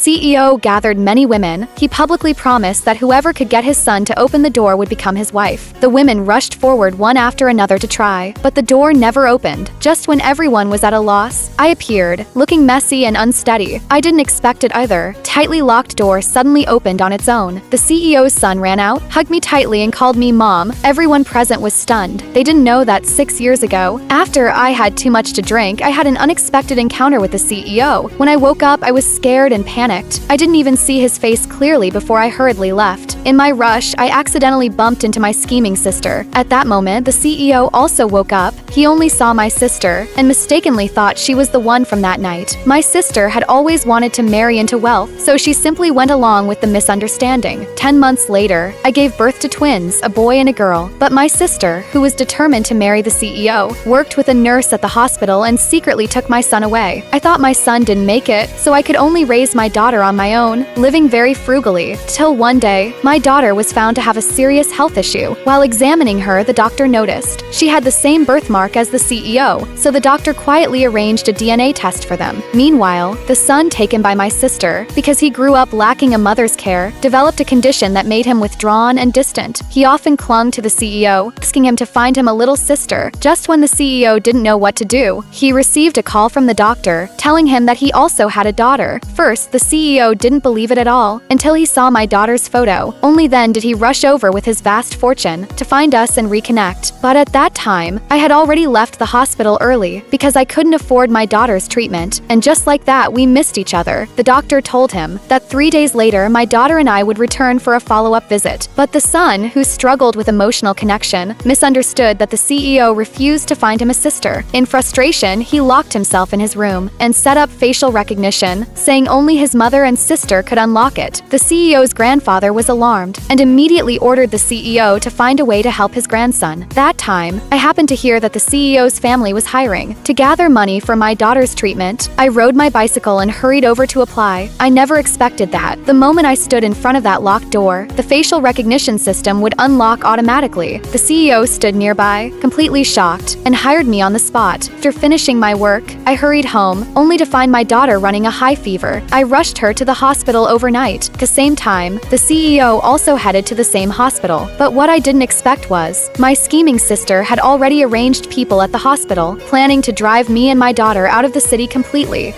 CEO gathered many women. He publicly promised that whoever could get his son to open the door would become his wife. The women rushed forward one after another to try, but the door never opened. Just when everyone was at a loss, I appeared, looking messy and unsteady. I didn't expect it either. Tightly locked door suddenly opened on its own. The CEO's son ran out, hugged me tightly and called me mom. Everyone present was stunned. They didn't know that 6 years ago, after I had too much to drink, I had an unexpected encounter with the CEO. When I woke up, I was scared and panicked. I didn't even see his face clearly before I hurriedly left. In my rush, I accidentally bumped into my scheming sister. At that moment, the CEO also woke up. He only saw my sister and mistakenly thought she was the one from that night. My sister had always wanted to marry into wealth, so she simply went along with the misunderstanding. 10 months later, I gave birth to twins, a boy and a girl. But my sister, who was determined to marry the CEO, worked with a nurse at the hospital and secretly took my son away. I thought my son didn't make it, so I could only raise my daughter on my own, living very frugally, till one day, my daughter was found to have a serious health issue. While examining her, the doctor noticed she had the same birthmark as the CEO, so the doctor quietly arranged a DNA test for them. Meanwhile, the son taken by my sister, because he grew up lacking a mother's care, developed a condition that made him withdrawn and distant. He often clung to the CEO, asking him to find him a little sister. Just when the CEO didn't know what to do, he received a call from the doctor, telling him that he also had a daughter. First, the CEO didn't believe it at all, until he saw my daughter's photo. Only then did he rush over with his vast fortune to find us and reconnect. But at that time, I had already left the hospital early, because I couldn't afford my daughter's treatment, and just like that, we missed each other. The doctor told him that 3 days later, my daughter and I would return for a follow-up visit. But the son, who struggled with emotional connection, misunderstood that the CEO refused to find him a sister. In frustration, he locked himself in his room and set up facial recognition, saying only his mother and sister could unlock it. The CEO's grandfather was alarmed and immediately ordered the CEO to find a way to help his grandson. That time, I happened to hear that the CEO's family was hiring to gather money for my daughter's treatment. I rode my bicycle and hurried over to apply. I never expected that. The moment I stood in front of that locked door, the facial recognition system would unlock automatically. The CEO stood nearby, completely shocked, and hired me on the spot. After finishing my work, I hurried home, only to find my daughter running a high fever. I rushed her to the hospital overnight. At the same time, the CEO also headed to the same hospital. But what I didn't expect was, my scheming sister had already arranged people at the hospital, planning to drive me and my daughter out of the city completely.